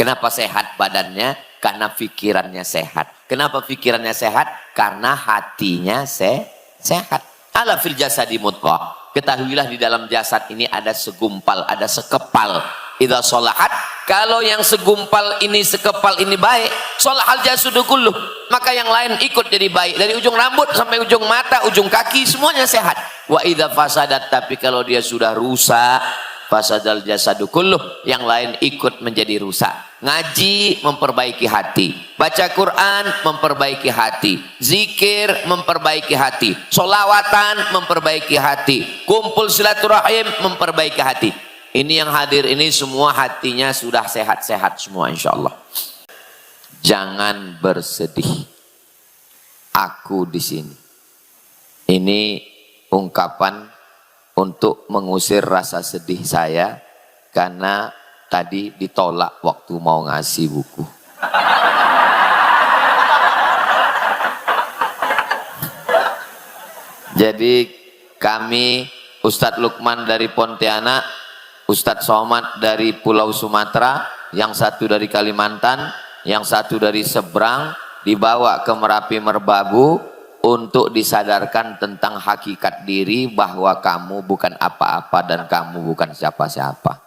Kenapa sehat badannya? Karena pikirannya sehat. Kenapa pikirannya sehat? Karena hatinya sehat. Ala fil jasadi mudghah. Ketahuilah di dalam jasad ini ada segumpal, ada sekepal. Idza sholahat, kalau yang segumpal ini, sekepal ini baik, sholahal jasadu kulluh, maka yang lain ikut jadi baik. Dari ujung rambut sampai ujung mata, ujung kaki, semuanya sehat. Wa idza fasadat, tapi kalau dia sudah rusak, fasadal jasadu kulluh, yang lain ikut menjadi rusak. Ngaji memperbaiki hati, baca Quran memperbaiki hati, zikir memperbaiki hati, solawatan memperbaiki hati, kumpul silaturahim memperbaiki hati. Ini yang hadir ini semua hatinya sudah sehat-sehat semua insyaallah. Jangan bersedih. Aku di sini. Ini ungkapan untuk mengusir rasa sedih saya karena tadi ditolak waktu mau ngasih buku. Jadi kami Ustadz Lukman dari Pontianak, Ustadz Somad dari Pulau Sumatera, yang satu dari Kalimantan, yang satu dari seberang, dibawa ke Merapi Merbabu untuk disadarkan tentang hakikat diri bahwa kamu bukan apa-apa dan kamu bukan siapa-siapa.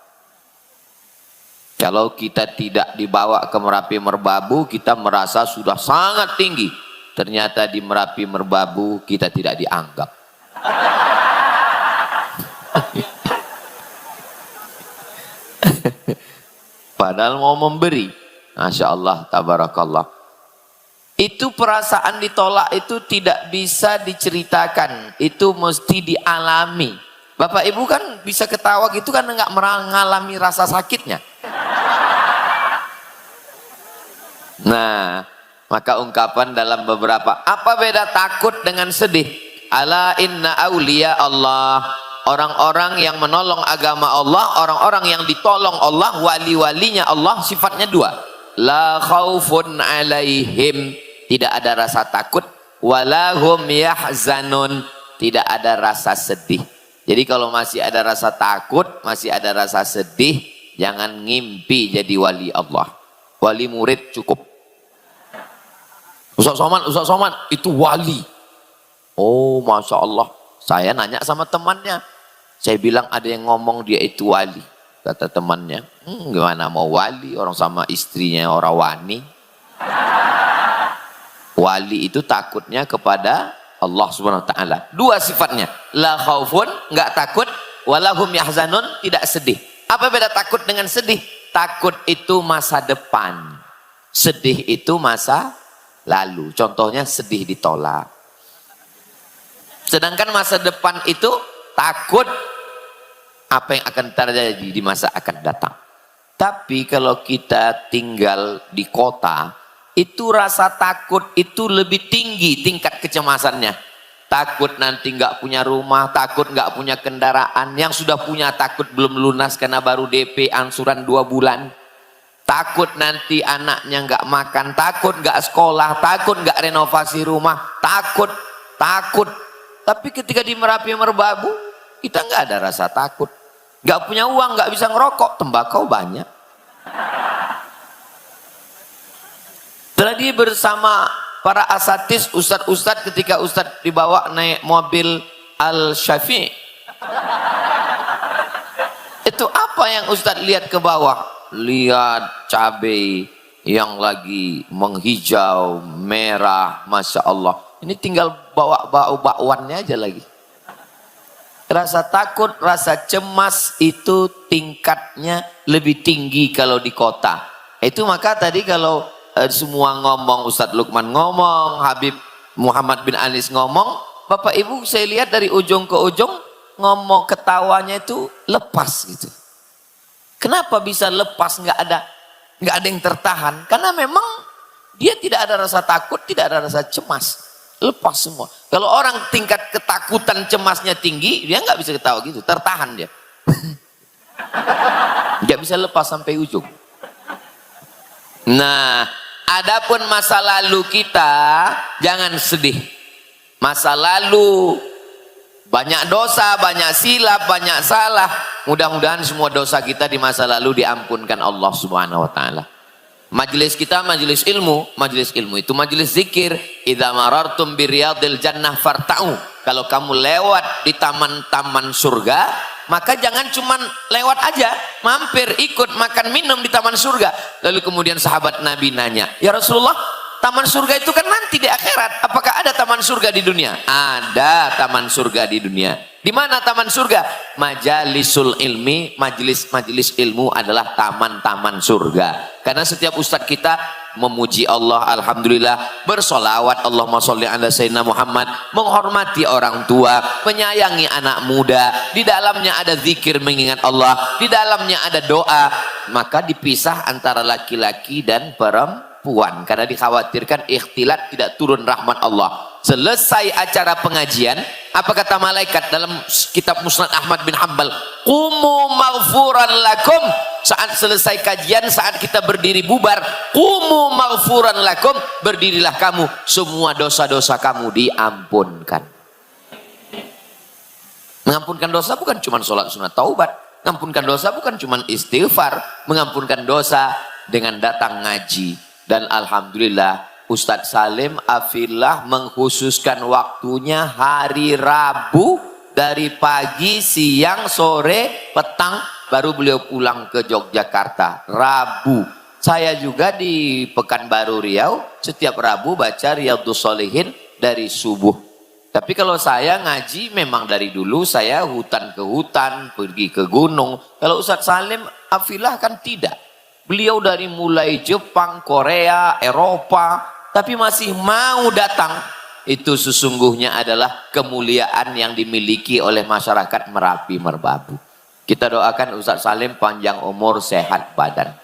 Kalau kita tidak dibawa ke Merapi Merbabu, kita merasa sudah sangat tinggi. Ternyata di Merapi Merbabu kita tidak dianggap. Padahal mau memberi. Masya Allah, tabarakallah. Itu perasaan ditolak itu tidak bisa diceritakan. Itu mesti dialami. Bapak Ibu kan bisa ketawa gitu kan nggak mengalami rasa sakitnya. Nah, maka ungkapan dalam beberapa, apa beda takut dengan sedih? Ala inna awliya Allah, orang-orang yang menolong agama Allah, orang-orang yang ditolong Allah, wali-walinya Allah, sifatnya dua. La khaufun alaihim, tidak ada rasa takut, walahum yahzanun, tidak ada rasa sedih. Jadi kalau masih ada rasa takut, masih ada rasa sedih, jangan ngimpi jadi wali Allah. Wali murid cukup. Ustaz Somad itu wali. Oh Masya Allah. Saya nanya sama temannya. Saya bilang ada yang ngomong dia itu wali. Kata temannya, gimana mau wali, orang sama istrinya orang wani. Wali itu takutnya kepada Allah Subhanahu wa taala. Dua sifatnya. La khaufun, enggak takut, walahum yahzanun, tidak sedih. Apa beda takut dengan sedih? Takut itu masa depan. Sedih itu masa lalu. Contohnya sedih ditolak. Sedangkan masa depan itu takut apa yang akan terjadi di masa akan datang. Tapi kalau kita tinggal di kota, itu rasa takut itu lebih tinggi tingkat kecemasannya. Takut nanti nggak punya rumah, takut nggak punya kendaraan. Yang sudah punya takut belum lunas karena baru DP angsuran 2 bulan. Takut nanti anaknya nggak makan, takut nggak sekolah, takut nggak renovasi rumah, takut. Tapi ketika di Merapi Merbabu, kita nggak ada rasa takut. Nggak punya uang, nggak bisa ngerokok, tembakau banyak. Tadi bersama para asatis, ustadz-ustadz, ketika ustadz dibawa naik mobil Al-Syafi', itu apa yang ustadz lihat ke bawah? Lihat cabai yang lagi menghijau, merah, Masya Allah. Ini tinggal bawa bakwannya aja lagi. Rasa takut, rasa cemas itu tingkatnya lebih tinggi kalau di kota. Itu maka tadi kalau semua ngomong, Ustadz Lukman ngomong, Habib Muhammad bin Anis ngomong, Bapak Ibu saya lihat dari ujung ke ujung ngomong, ketawanya itu lepas gitu. Kenapa bisa lepas, nggak ada yang tertahan? Karena memang dia tidak ada rasa takut, tidak ada rasa cemas, lepas semua. Kalau orang tingkat ketakutan cemasnya tinggi, dia nggak bisa ketawa gitu, tertahan dia, nggak bisa lepas sampai ujung. Nah, adapun masa lalu kita jangan sedih. Masa lalu banyak dosa, banyak silap, banyak salah. Mudah-mudahan semua dosa kita di masa lalu diampunkan Allah Subhanahu wa taala. Majelis kita majelis ilmu itu majelis zikir. Idza marartum biriyadil jannah farta'u. Kalau kamu lewat di taman-taman surga, maka jangan cuman lewat aja, mampir ikut makan minum di taman surga. Lalu kemudian sahabat Nabi nanya, "Ya Rasulullah, taman surga itu kan nanti di akhirat. Apakah ada taman surga di dunia?" Ada taman surga di dunia. Di mana taman surga? Majalisul ilmi, majelis ilmu adalah taman-taman surga. Karena setiap ustadz kita memuji Allah, alhamdulillah, bersolawat, Allahumma sholli ala sayyidina Muhammad, menghormati orang tua, menyayangi anak muda, di dalamnya ada zikir mengingat Allah, di dalamnya ada doa, maka dipisah antara laki-laki dan perempuan karena dikhawatirkan ikhtilat, tidak turun rahmat Allah. Selesai acara pengajian, apa kata malaikat dalam kitab Musnad Ahmad bin Hanbal? Qumu maghfuran lakum. Saat selesai kajian, saat kita berdiri bubar, qumu maghfuran lakum, berdirilah kamu, semua dosa-dosa kamu diampunkan. Mengampunkan dosa bukan cuma sholat sunat taubat, mengampunkan dosa bukan cuma istighfar, mengampunkan dosa dengan datang ngaji. Dan alhamdulillah Ustadz Salim Afillah mengkhususkan waktunya hari Rabu dari pagi, siang, sore, petang, baru beliau pulang ke Yogyakarta. Rabu. Saya juga di Pekanbaru Riau, setiap Rabu baca Riyadhus Shalihin dari subuh. Tapi kalau saya ngaji memang dari dulu saya hutan ke hutan, pergi ke gunung. Kalau Ustadz Salim Afillah kan tidak. Beliau dari mulai Jepang, Korea, Eropa, tapi masih mau datang. Itu sesungguhnya adalah kemuliaan yang dimiliki oleh masyarakat Merapi Merbabu. Kita doakan Ustadz Salim panjang umur, sehat badan.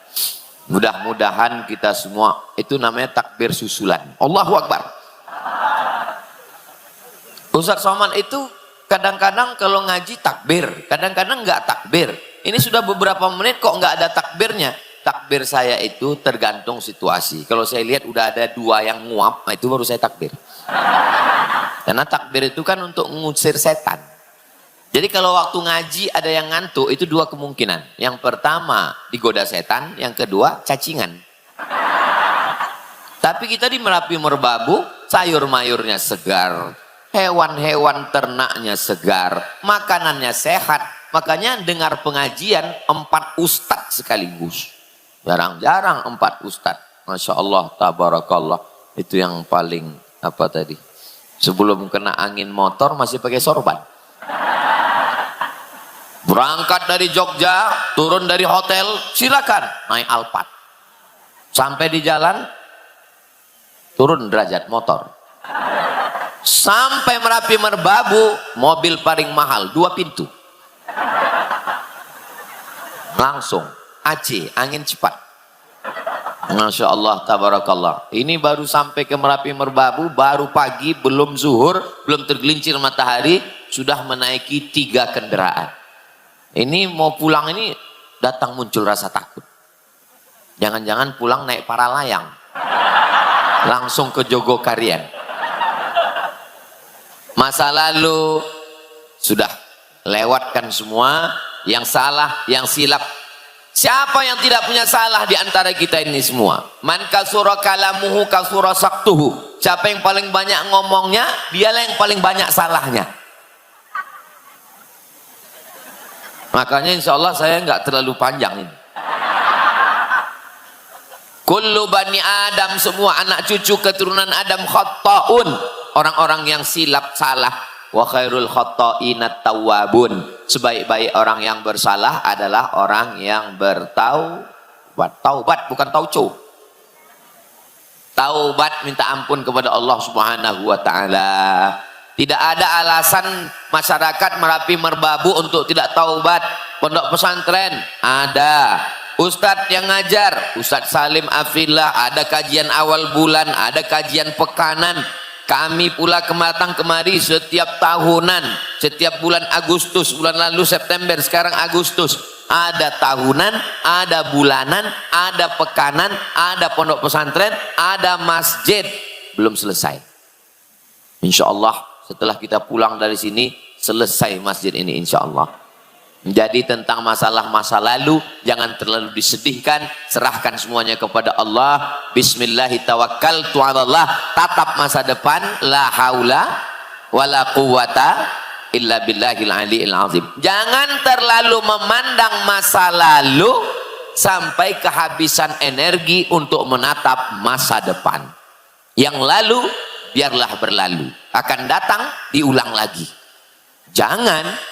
Mudah-mudahan kita semua, itu namanya takbir susulan. Allahu Akbar. Ustadz Somad itu kadang-kadang kalau ngaji takbir, kadang-kadang nggak takbir. Ini sudah beberapa menit kok nggak ada takbirnya. Takbir saya itu tergantung situasi. Kalau saya lihat udah ada dua yang nguap, nah itu baru saya takbir. Karena takbir itu kan untuk mengusir setan. Jadi kalau waktu ngaji ada yang ngantuk, itu dua kemungkinan. Yang pertama digoda setan, yang kedua cacingan. Tapi kita di Merapi Merbabu, sayur mayurnya segar, hewan-hewan ternaknya segar, makanannya sehat. Makanya dengar pengajian 4 ustadz sekaligus. Jarang-jarang 4 ustadz. Masya Allah, tabarakallah. Itu yang paling apa tadi? Sebelum kena angin motor masih pakai sorban. Berangkat dari Jogja, turun dari hotel, silakan naik Alphard. Sampai di jalan, turun derajat motor. Sampai Merapi Merbabu, mobil paling mahal, 2 pintu. Langsung AC, angin cepat. Masya Allah, tabarakallah. Ini baru sampai ke Merapi Merbabu, baru pagi, belum zuhur, belum tergelincir matahari, sudah menaiki 3 kendaraan. Ini mau pulang ini, datang muncul rasa takut. Jangan-jangan pulang naik para layang. Langsung ke Jogokarian. Masa lalu, sudah lewatkan semua, yang salah, yang silap. Siapa yang tidak punya salah di antara kita ini semua? Man kasura kalamuhu kasura saktuhu. Siapa yang paling banyak ngomongnya, dialah yang paling banyak salahnya. Makanya insya Allah saya nggak terlalu panjang ini. Kullu bani Adam, semua anak cucu keturunan Adam khatta'un. Orang-orang yang silap salah. Wa khairul khatta'inat tawwabun. Sebaik-baik orang yang bersalah adalah orang yang bertaubat. Taubat bukan tauco. Taubat minta ampun kepada Allah Subhanahu wa taala. Tidak ada alasan masyarakat Merapi Merbabu untuk tidak taubat. Pondok pesantren ada. Ustadz yang ngajar, Ustadz Salim Afillah, ada kajian awal bulan, ada kajian pekanan. Kami pula kematang kemari setiap tahunan, setiap bulan Agustus, bulan lalu September, sekarang Agustus. Ada tahunan, ada bulanan, ada pekanan, ada pondok pesantren, ada masjid. Belum selesai. Insya Allah setelah kita pulang dari sini, selesai masjid ini insya Allah. Jadi tentang masalah masa lalu jangan terlalu disedihkan, serahkan semuanya kepada Allah. Bismillahirrahmanirrahim. Tatap masa depan, la haula wala quwata illa billahil aliyil azim. Jangan terlalu memandang masa lalu sampai kehabisan energi untuk menatap masa depan. Yang lalu biarlah berlalu, akan datang diulang lagi. Jangan.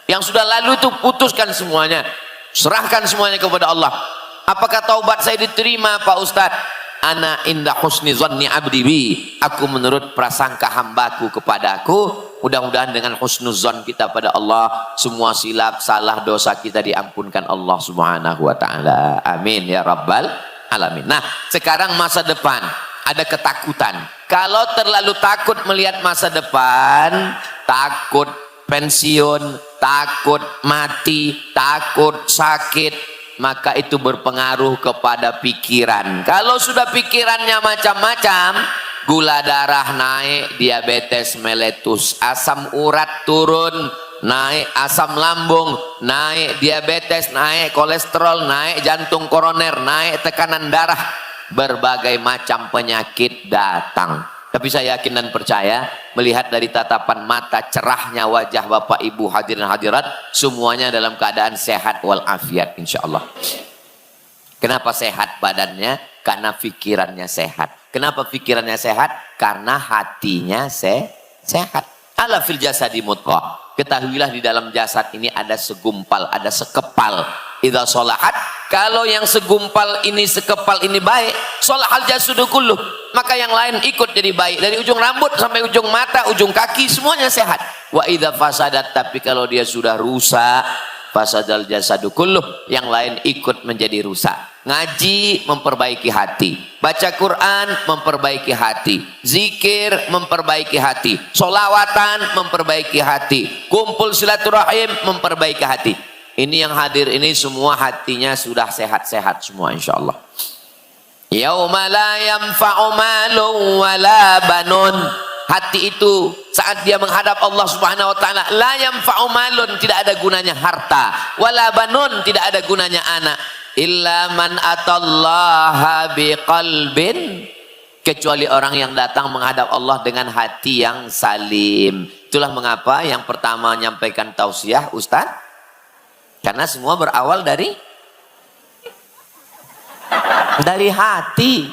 Yang sudah lalu itu putuskan semuanya, serahkan semuanya kepada Allah. Apakah taubat saya diterima Pak Ustadz? Ana inda husni zanni abdi bi. Aku menurut prasangka hambaku kepadaku. Mudah-mudahan dengan husnuzon kita pada Allah, semua silap, salah, dosa kita diampunkan Allah subhanahu wa ta'ala. Amin ya rabbal alamin. Nah sekarang masa depan, ada ketakutan. Kalau terlalu takut melihat masa depan, takut pensiun, takut mati, takut sakit, maka itu berpengaruh kepada pikiran. Kalau sudah pikirannya macam-macam, gula darah naik, diabetes meletus, asam urat turun, naik asam lambung, naik diabetes, naik kolesterol, naik jantung koroner, naik tekanan darah, berbagai macam penyakit datang. Tapi saya yakin dan percaya, melihat dari tatapan mata cerahnya wajah Bapak Ibu hadirin hadirat, semuanya dalam keadaan sehat walafiat insyaallah. Kenapa sehat badannya? Karena pikirannya sehat. Kenapa pikirannya sehat? Karena hatinya sehat. Ala fil jasadi mudghah. Ketahuilah di dalam jasad ini ada segumpal, ada sekepal. Idza sholahat, kalau yang segumpal ini, sekepal ini baik, sholahal jasadu kulluh, maka yang lain ikut jadi baik. Dari ujung rambut sampai ujung mata, ujung kaki, semuanya sehat. Wa idza fasadat, tapi kalau dia sudah rusak, fasadal jasadu kulluh, yang lain ikut menjadi rusak. Ngaji memperbaiki hati, baca Quran memperbaiki hati, zikir memperbaiki hati, sholawatan memperbaiki hati, kumpul silaturahim memperbaiki hati. Ini yang hadir ini semua hatinya sudah sehat-sehat semua insyaallah. Yauma la yanfa'u malun wala banun. Hati itu saat dia menghadap Allah Subhanahu wa taala, la yanfa'u malun, tidak ada gunanya harta, wala banun, tidak ada gunanya anak, illa man atallaha biqalbin, kecuali orang yang datang menghadap Allah dengan hati yang salim. Itulah mengapa yang pertama menyampaikan tausiah Ustaz, karena semua berawal dari hati.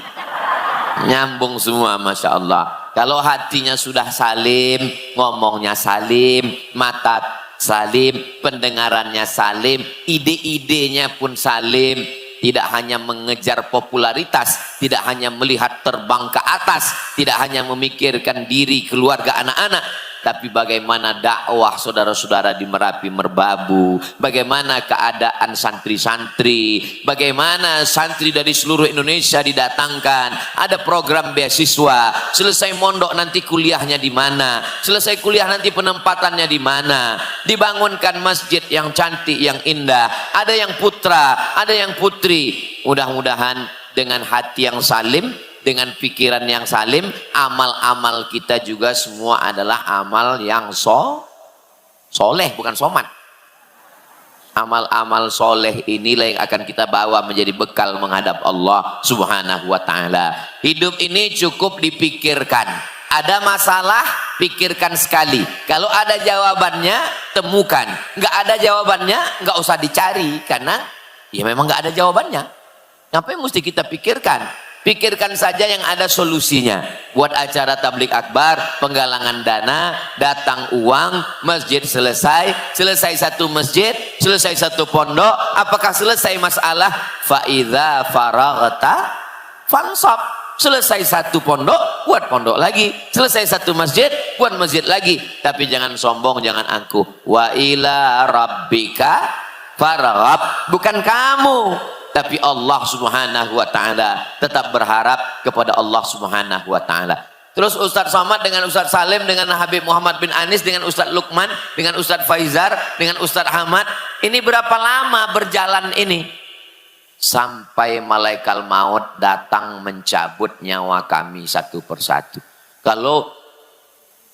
Nyambung semua Masya Allah. Kalau hatinya sudah salim, ngomongnya salim, mata salim, pendengarannya salim, ide-idenya pun salim. Tidak hanya mengejar popularitas, tidak hanya melihat terbang ke atas, tidak hanya memikirkan diri, keluarga, anak-anak, tapi bagaimana dakwah saudara-saudara di Merapi Merbabu, bagaimana keadaan santri-santri, bagaimana santri dari seluruh Indonesia didatangkan, ada program beasiswa, selesai mondok nanti kuliahnya di mana, selesai kuliah nanti penempatannya di mana, dibangunkan masjid yang cantik, yang indah, ada yang putra, ada yang putri. Mudah-mudahan dengan hati yang salim, dengan pikiran yang salim, amal-amal kita juga semua adalah amal yang soleh, bukan somat. Amal-amal soleh inilah yang akan kita bawa menjadi bekal menghadap Allah Subhanahu wa ta'ala. Hidup ini cukup dipikirkan. Ada masalah, pikirkan sekali. Kalau ada jawabannya, temukan. Nggak ada jawabannya, nggak usah dicari, karena ya memang nggak ada jawabannya. Ngapain mesti kita pikirkan? Pikirkan saja yang ada solusinya. Buat acara tablik akbar, penggalangan dana, datang uang, masjid selesai satu masjid, selesai satu pondok. Apakah selesai masalah? Fa'idha faraghta fansab. Selesai satu pondok, buat pondok lagi. Selesai satu masjid, buat masjid lagi. Tapi jangan sombong, jangan angkuh. Wa ila rabbika farghab. Bukan kamu, tapi Allah Subhanahu wa ta'ala. Tetap berharap kepada Allah Subhanahu wa ta'ala. Terus Ustadz Somad dengan Ustadz Salim, dengan Habib Muhammad bin Anis, dengan Ustadz Lukman, dengan Ustadz Faizar, dengan Ustadz Ahmad, ini berapa lama berjalan ini? Sampai malaikat maut datang mencabut nyawa kami satu persatu.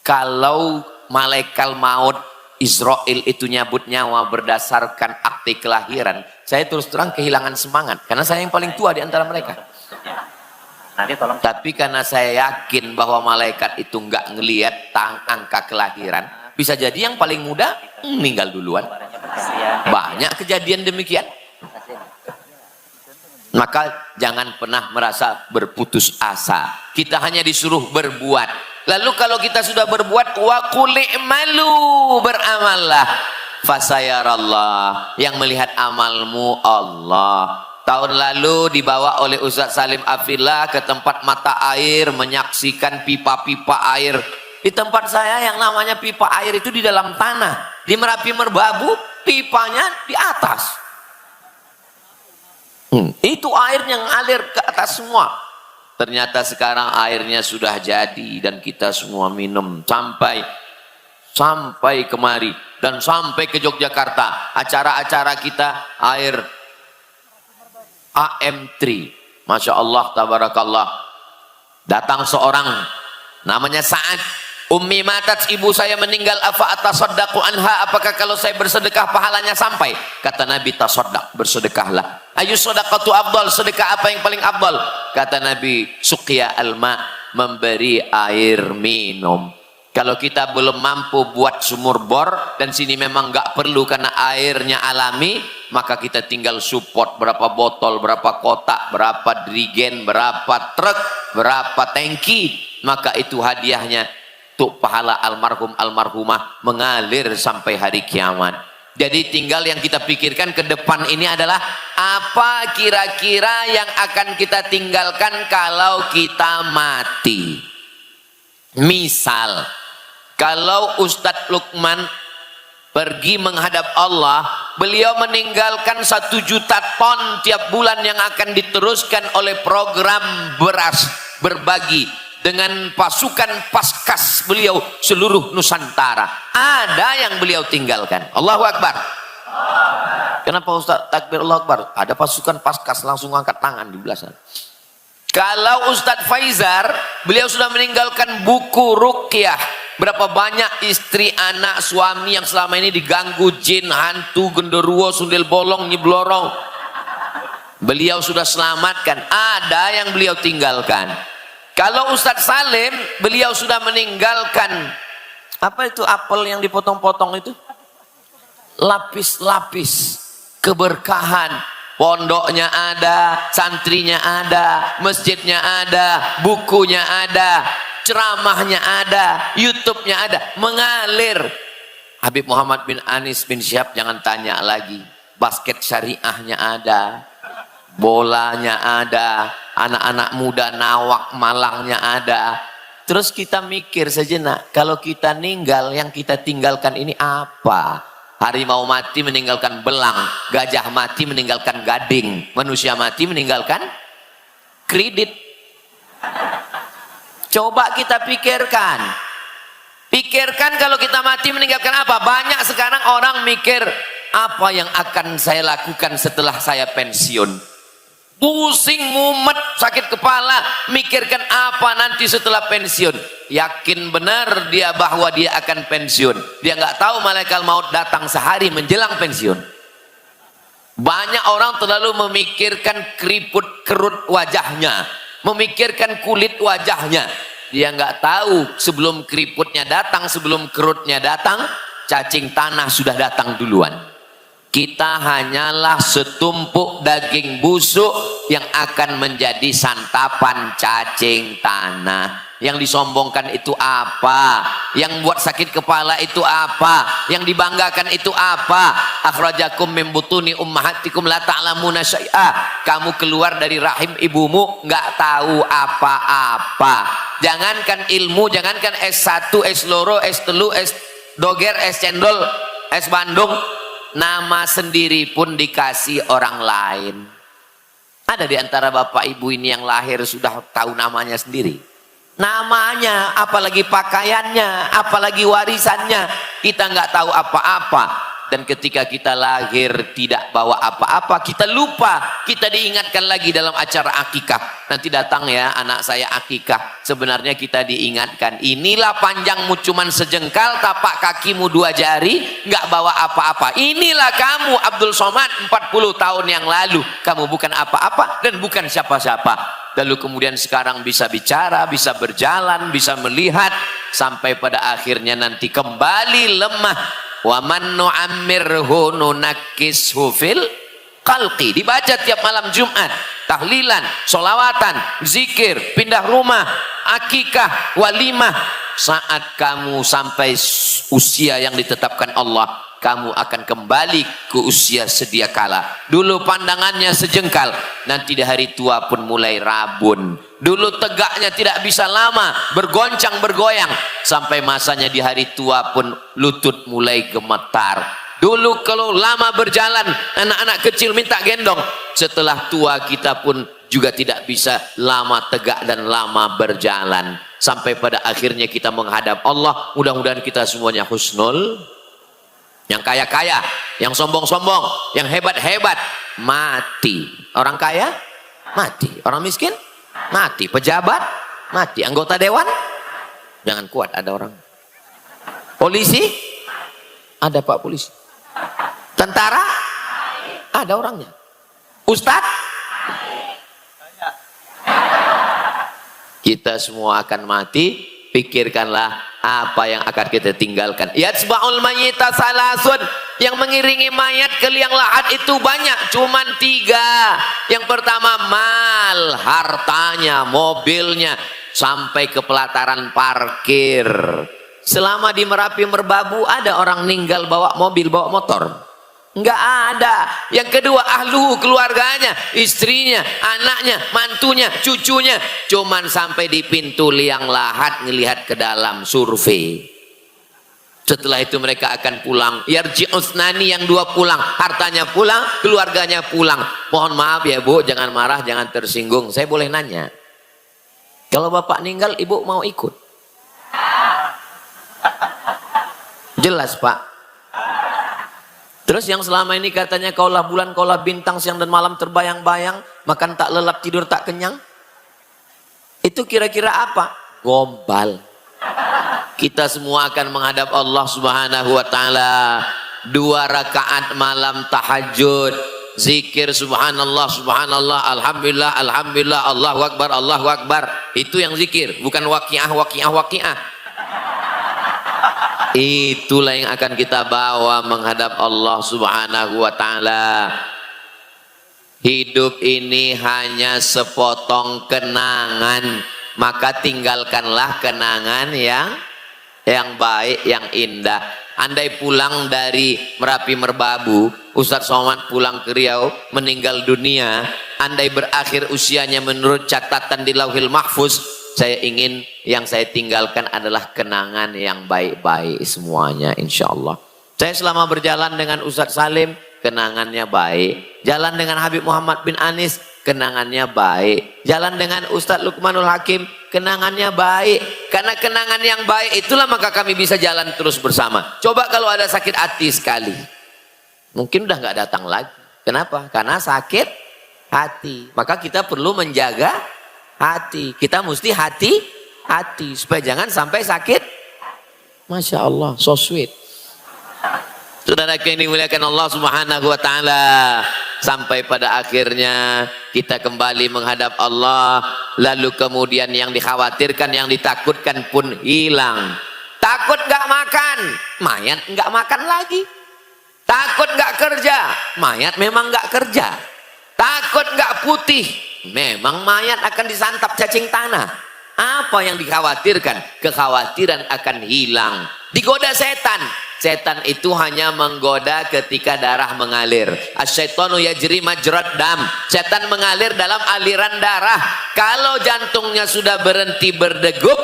Kalau malaikat maut Israel itu nyabut nyawa berdasarkan akte kelahiran, saya terus terang kehilangan semangat karena saya yang paling tua di antara mereka. Nanti tolong. Tapi karena saya yakin bahwa malaikat itu nggak ngelihat angka kelahiran, bisa jadi yang paling muda meninggal duluan. Banyak kejadian demikian. Maka jangan pernah merasa berputus asa. Kita hanya disuruh berbuat. Lalu kalau kita sudah berbuat, wa qul i'malu, beramallah, fasayarallah, yang melihat amalmu Allah. Tahun lalu dibawa oleh Ustaz Salim Afillah ke tempat mata air, menyaksikan pipa-pipa air. Di tempat saya yang namanya pipa air itu di dalam tanah. Di Merapi Merbabu, pipanya di atas. Itu airnya ngalir ke atas semua. Ternyata sekarang airnya sudah jadi dan kita semua minum sampai kemari dan sampai ke Yogyakarta. Acara-acara kita air AM3. Masya Allah, tabarakallah. Datang seorang namanya Sa'ad. Ummi matat, ibu saya meninggal, afa atasaddaqu anha, apakah kalau saya bersedekah pahalanya sampai? Kata Nabi, tasaddaq, bersedekahlah. Ayu sadaqatu afdal, sedekah apa yang paling afdal? Kata Nabi, suqya alma, memberi air minum. Kalau kita belum mampu buat sumur bor dan sini memang nggak perlu karena airnya alami, maka kita tinggal support berapa botol, berapa kotak, berapa drigen, berapa truk, berapa tangki, maka itu hadiahnya untuk pahala almarhum almarhumah mengalir sampai hari kiamat. Jadi tinggal yang kita pikirkan ke depan ini adalah apa kira-kira yang akan kita tinggalkan kalau kita mati. Misal, kalau Ustadz Lukman pergi menghadap Allah, beliau meninggalkan 1 juta ton tiap bulan yang akan diteruskan oleh program beras berbagi dengan pasukan paskas beliau seluruh Nusantara. Ada yang beliau tinggalkan. Allahu Akbar. Kenapa Ustaz takbir Allahu Akbar? Ada pasukan paskas, langsung angkat tangan di belah sana. Kalau Ustadz Faizar, beliau sudah meninggalkan buku ruqyah. Berapa banyak istri, anak, suami yang selama ini diganggu jin, hantu, genderuwo, sundel bolong, nyiblorong, beliau sudah selamatkan. Ada yang beliau tinggalkan. Kalau Ustadz Salim, beliau sudah meninggalkan apa itu apel yang dipotong-potong itu? Lapis-lapis keberkahan. Pondoknya ada, santrinya ada, masjidnya ada, bukunya ada, ceramahnya ada, YouTube-nya ada, mengalir. Habib Muhammad bin Anis bin Syihab jangan tanya lagi. Basket syariahnya ada, bolanya ada, anak-anak muda Nawak Malangnya ada. Terus kita mikir sejenak, kalau kita ninggal, yang kita tinggalkan ini apa? Harimau mati meninggalkan belang, gajah mati meninggalkan gading, manusia mati meninggalkan kredit. Coba kita pikirkan. Pikirkan kalau kita mati meninggalkan apa? Banyak sekarang orang mikir, apa yang akan saya lakukan setelah saya pensiun? Pusing, mumet, sakit kepala, mikirkan apa nanti setelah pensiun. Yakin benar dia bahwa dia akan pensiun. Dia nggak tahu malaikat maut datang sehari menjelang pensiun. Banyak orang terlalu memikirkan keriput kerut wajahnya, memikirkan kulit wajahnya. Dia nggak tahu sebelum keriputnya datang, sebelum kerutnya datang, cacing tanah sudah datang duluan. Kita hanyalah setumpuk daging busuk yang akan menjadi santapan cacing tanah. Yang disombongkan itu apa? Yang buat sakit kepala itu apa? Yang dibanggakan itu apa? Akhrajakum min butuni ummahatikum la ta'lamuna syai'a. Kamu keluar dari rahim ibumu nggak tahu apa-apa. Jangankan ilmu, jangankan S1, S2, S3, S doger, S cendol, S Bandung, nama sendiri pun dikasih orang lain. Ada di antara bapak ibu ini yang lahir sudah tahu namanya sendiri. Namanya, apalagi pakaiannya, apalagi warisannya, kita nggak tahu apa-apa. Dan ketika kita lahir tidak bawa apa-apa, kita lupa, kita diingatkan lagi dalam acara akikah. Nanti datang ya anak saya akikah, sebenarnya kita diingatkan, inilah panjangmu cuman sejengkal, tapak kakimu 2 jari, nggak bawa apa-apa. Inilah kamu Abdul Somad 40 tahun yang lalu, kamu bukan apa-apa dan bukan siapa-siapa. Lalu kemudian sekarang bisa bicara, bisa berjalan, bisa melihat, sampai pada akhirnya nanti kembali lemah. Wa man nu'ammirhu nunakkishu fil khalqi. Dibaca tiap malam Jumat, tahlilan, solawatan, zikir, pindah rumah, akikah, walimah. Saat kamu sampai usia yang ditetapkan Allah, kamu akan kembali ke usia sedia kala. Dulu pandangannya sejengkal, nanti di hari tua pun mulai rabun. Dulu tegaknya tidak bisa lama, bergoncang bergoyang, sampai masanya di hari tua pun lutut mulai gemetar. Dulu kalau lama berjalan, anak-anak kecil minta gendong. Setelah tua kita pun juga tidak bisa lama tegak dan lama berjalan. Sampai pada akhirnya kita menghadap Allah. Mudah-mudahan kita semuanya husnul. Yang kaya-kaya, yang sombong-sombong, yang hebat-hebat, mati. Orang kaya, mati. Orang miskin, mati. Pejabat, mati. Anggota dewan, jangan kuat ada orang. Polisi, ada Pak Polisi. Tentara, ada orangnya. Ustadz, kita semua akan mati. Pikirkanlah apa yang akan kita tinggalkan. Yatsba'ul mayyita salasun, yang mengiringi mayat ke liang lahat itu banyak, cuman 3. Yang pertama mal, hartanya, mobilnya, sampai ke pelataran parkir. Selama di Merapi Merbabu ada orang meninggal bawa mobil, bawa motor? Enggak ada. Yang kedua ahlu, keluarganya, istrinya, anaknya, mantunya, cucunya, cuman sampai di pintu liang lahat ngelihat ke dalam, survei. Setelah itu mereka akan pulang. Yarji'usnani, yang 2 pulang, hartanya pulang, keluarganya pulang. Mohon maaf ya Bu, jangan marah, jangan tersinggung. Saya boleh nanya, kalau bapak meninggal ibu mau ikut? Jelas Pak. Terus yang selama ini katanya kaulah bulan, kaulah bintang, siang dan malam terbayang-bayang, makan tak lelap, tidur tak kenyang. Itu kira-kira apa? Gombal. Kita semua akan menghadap Allah Subhanahu wa taala. 2 rakaat malam tahajud, zikir subhanallah, subhanallah, alhamdulillah, alhamdulillah, Allahu akbar, Allahu akbar. Itu yang zikir, bukan waqiah, waqiah, waqiah. Itulah yang akan kita bawa menghadap Allah Subhanahu wa taala. Hidup ini hanya sepotong kenangan, maka tinggalkanlah kenangan yang baik, yang indah. Andai pulang dari Merapi Merbabu, Ustadz Somad pulang ke Riau, meninggal dunia, andai berakhir usianya menurut catatan di Lauhil Mahfuz, saya ingin yang saya tinggalkan adalah kenangan yang baik-baik semuanya, insya Allah. Saya selama berjalan dengan Ustadz Salim, kenangannya baik. Jalan dengan Habib Muhammad bin Anis, kenangannya baik. Jalan dengan Ustadz Luqmanul Hakim, kenangannya baik. Karena kenangan yang baik itulah maka kami bisa jalan terus bersama. Coba kalau ada sakit hati sekali, mungkin udah nggak datang lagi. Kenapa? Karena sakit hati. Maka kita perlu menjaga hati. Kita mesti hati supaya jangan sampai sakit. Masya Allah, so sweet. Saudara yang dimuliakan Allah Subhanahu wa taala, sampai pada akhirnya kita kembali menghadap Allah, lalu kemudian yang dikhawatirkan, yang ditakutkan pun hilang. Takut nggak makan, mayat nggak makan lagi. Takut nggak kerja, mayat memang nggak kerja. Takut nggak putih, memang mayat akan disantap cacing tanah. Apa yang dikhawatirkan? Kekhawatiran akan hilang. Digoda setan. Setan itu hanya menggoda ketika darah mengalir. Asyaitonu yajri majrad dam. Setan mengalir dalam aliran darah. Kalau jantungnya sudah berhenti berdegup,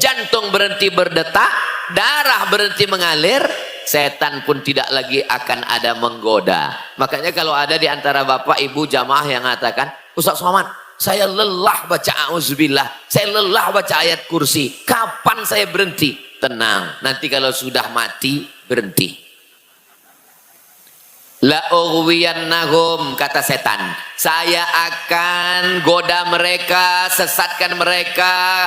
jantung berhenti berdetak, darah berhenti mengalir, setan pun tidak lagi akan ada menggoda. Makanya kalau ada di antara bapak ibu jamaah yang mengatakan, Ustaz Somad, saya lelah baca auzubillah, saya lelah baca ayat kursi, kapan saya berhenti? Tenang, nanti kalau sudah mati berhenti. La ughwiyannahum, kata setan, saya akan goda mereka, sesatkan mereka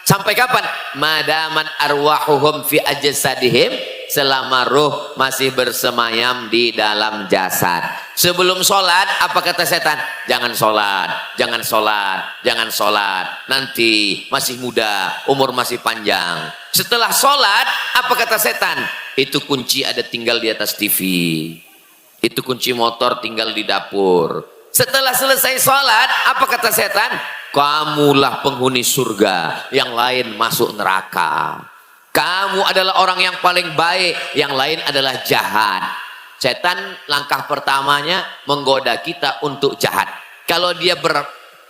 sampai kapan? Madaman arwahuhum fi ajsadihim, selama ruh masih bersemayam di dalam jasad. Sebelum sholat, apa kata setan? Jangan sholat, jangan sholat, jangan sholat, nanti masih muda, umur masih panjang. Setelah sholat, apa kata setan? Itu kunci ada tinggal di atas TV, itu kunci motor tinggal di dapur. Setelah selesai sholat, apa kata setan? Kamulah penghuni surga, yang lain masuk neraka. Kamu adalah orang yang paling baik, yang lain adalah jahat. Setan langkah pertamanya menggoda kita untuk jahat. Kalau dia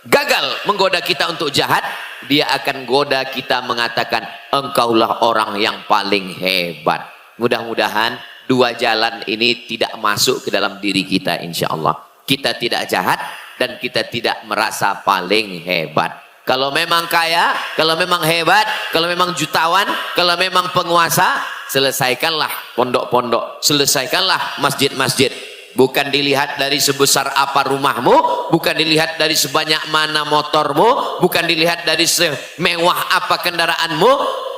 gagal menggoda kita untuk jahat, dia akan goda kita mengatakan engkaulah orang yang paling hebat. Mudah-mudahan dua jalan ini tidak masuk ke dalam diri kita, insya Allah. Kita tidak jahat dan kita tidak merasa paling hebat. Kalau memang kaya, kalau memang hebat, kalau memang jutawan, kalau memang penguasa, selesaikanlah pondok-pondok, selesaikanlah masjid-masjid. Bukan dilihat dari sebesar apa rumahmu, bukan dilihat dari sebanyak mana motormu, bukan dilihat dari semewah apa kendaraanmu,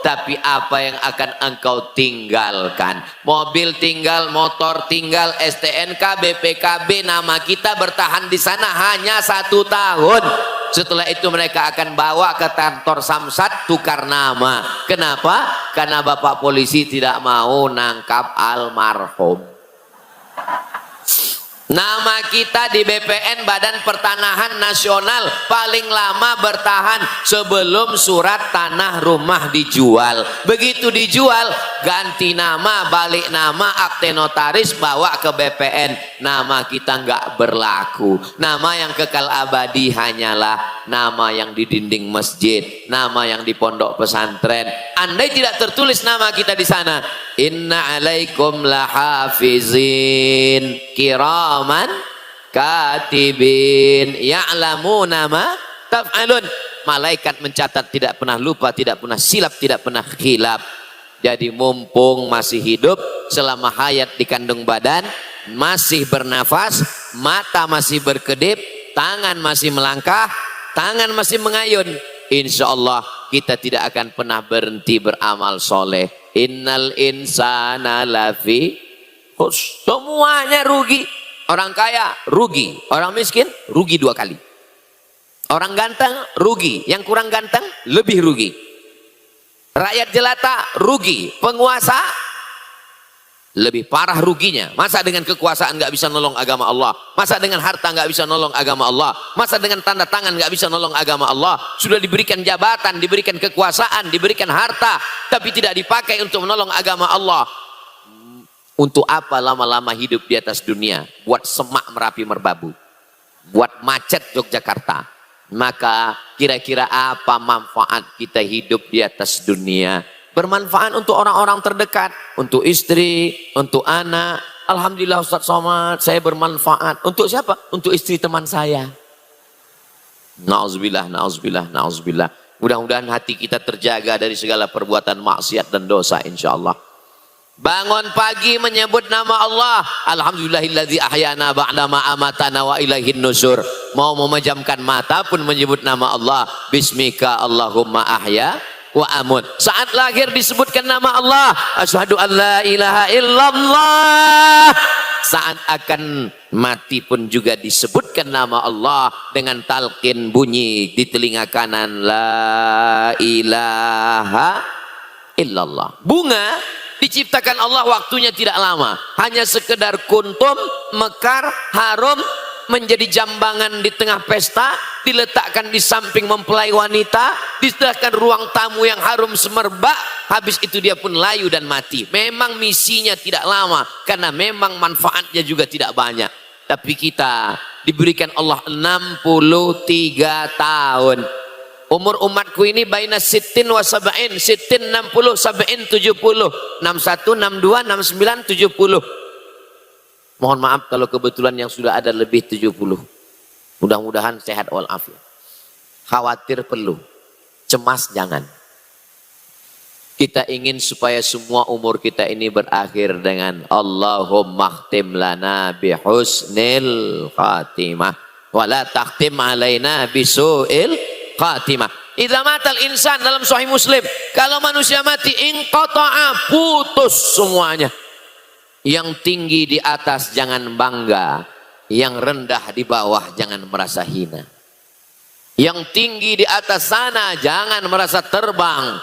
tapi apa yang akan engkau tinggalkan. Mobil tinggal, motor tinggal, STNK, BPKB, nama kita bertahan di sana hanya 1 tahun. Setelah itu mereka akan bawa ke kantor Samsat, tukar nama. Kenapa? Karena bapak polisi tidak mau nangkap almarhum. Nama kita di BPN, Badan Pertanahan Nasional, paling lama bertahan sebelum surat tanah rumah dijual. Begitu dijual, ganti nama, balik nama, akte notaris, bawa ke BPN. Nama kita nggak berlaku. Nama yang kekal abadi hanyalah nama yang di dinding masjid, nama yang di pondok pesantren. Andai tidak tertulis nama kita di sana, inna alaikum lahafizin kiraman katibin ya'lamuna ma taf'alun. Malaikat mencatat, tidak pernah lupa, tidak pernah silap, tidak pernah khilaf. Jadi mumpung masih hidup, selama hayat di kandung badan, masih bernafas, mata masih berkedip, tangan masih melangkah, tangan masih mengayun, insya Allah kita tidak akan pernah berhenti beramal soleh. Innal insana lafi khusr. Semuanya rugi. Orang kaya rugi, orang miskin rugi 2 kali. Orang ganteng rugi, yang kurang ganteng lebih rugi. Rakyat jelata rugi, penguasa lebih parah ruginya. Masa dengan kekuasaan nggak bisa nolong agama Allah? Masa dengan harta nggak bisa nolong agama Allah? Masa dengan tanda tangan nggak bisa nolong agama Allah? Sudah diberikan jabatan, diberikan kekuasaan, diberikan harta, tapi tidak dipakai untuk menolong agama Allah. Untuk apa lama-lama hidup di atas dunia? Buat semak Merapi Merbabu, buat macet Yogyakarta. Maka kira-kira apa manfaat kita hidup di atas dunia? Bermanfaat untuk orang-orang terdekat, untuk istri, untuk anak. Alhamdulillah Ustaz Somad, saya bermanfaat. Untuk siapa? Untuk istri teman saya. Na'udzubillah, na'udzubillah, na'udzubillah. Mudah-mudahan hati kita terjaga dari segala perbuatan maksiat dan dosa, insya Allah. Bangun pagi menyebut nama Allah. Alhamdulillahilladzi ahyana ba'dama amatana wa ilaihin nusur. Mau memejamkan mata pun menyebut nama Allah. Bismika Allahumma ahya wa amut. Saat lahir disebutkan nama Allah. Asyhadu an la ilaha illallah. Saat akan mati pun juga disebutkan nama Allah dengan talqin bunyi di telinga kanan. La ilaha illallah. Bunga diciptakan Allah waktunya tidak lama, hanya sekedar kuntum, mekar, harum, menjadi jambangan di tengah pesta, diletakkan di samping mempelai wanita, disediakan ruang tamu yang harum semerbak, habis itu dia pun layu dan mati. Memang misinya tidak lama, karena memang manfaatnya juga tidak banyak. Tapi kita diberikan Allah 63 tahun. Umur umatku ini baina sittin wa sab'in, sittin 60, sab'in 70, 61, 62, 69, 70. Mohon maaf kalau kebetulan yang sudah ada lebih 70. Mudah-mudahan sehat walafiat. Khawatir perlu, cemas jangan. Kita ingin supaya semua umur kita ini berakhir dengan Allahumma khtim lana bihusnil khatimah wa la takhtim alaina bisu'il khatimah. Idza matal insan, dalam Sahih Muslim, kalau manusia mati inqata'a, putus semuanya. Yang tinggi di atas jangan bangga, yang rendah di bawah jangan merasa hina. Yang tinggi di atas sana jangan merasa terbang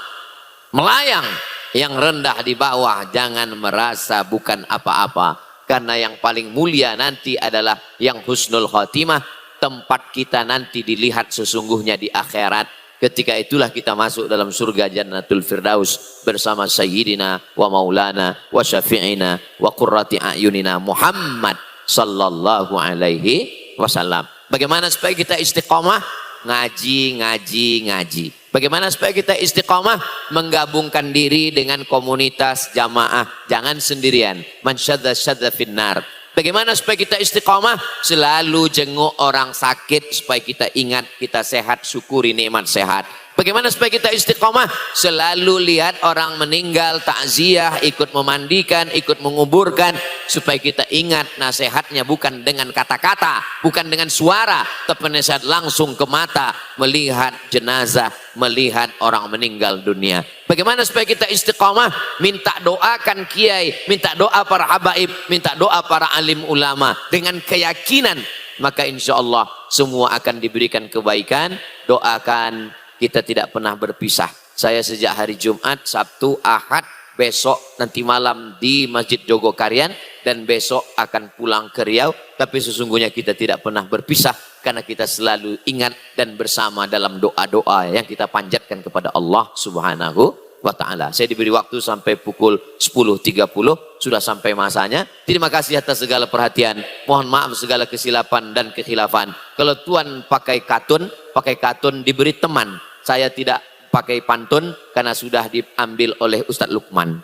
melayang, yang rendah di bawah jangan merasa bukan apa-apa, karena yang paling mulia nanti adalah yang husnul khatimah. Tempat kita nanti dilihat sesungguhnya di akhirat. Ketika itulah kita masuk dalam surga Jannatul Firdaus bersama Sayyidina wa Maulana wa Syafi'ina wa Qurrati A'yunina Muhammad sallallahu alaihi wasallam. Bagaimana supaya kita istiqomah? Ngaji, ngaji, ngaji. Bagaimana supaya kita istiqomah? Menggabungkan diri dengan komunitas jamaah, jangan sendirian. Man syadza syadza finnar. Bagaimana supaya kita istiqomah? Selalu jenguk orang sakit supaya kita ingat kita sehat, syukuri nikmat sehat. Bagaimana supaya kita istiqomah? Selalu lihat orang meninggal, takziah, ikut memandikan, ikut menguburkan, supaya kita ingat nasihatnya bukan dengan kata-kata, bukan dengan suara, tapi nasihat langsung ke mata, melihat jenazah, melihat orang meninggal dunia. Bagaimana supaya kita istiqomah? Minta doakan kiai, minta doa para habaib, minta doa para alim ulama dengan keyakinan, maka insya Allah semua akan diberikan kebaikan. Doakan kita tidak pernah berpisah. Saya sejak hari Jumat, Sabtu, Ahad, besok nanti malam di Masjid Jogokarian, dan besok akan pulang ke Riau. Tapi sesungguhnya kita tidak pernah berpisah, karena kita selalu ingat dan bersama dalam doa-doa yang kita panjatkan kepada Allah Subhanahu wa ta'ala. Saya diberi waktu sampai pukul 10.30, sudah sampai masanya. Terima kasih atas segala perhatian. Mohon maaf segala kesilapan dan kekhilafan. Kalau Tuan pakai katun diberi teman. Saya tidak pakai pantun karena sudah diambil oleh Ustadz Lukman.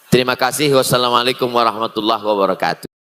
Terima kasih. Wassalamualaikum warahmatullahi wabarakatuh.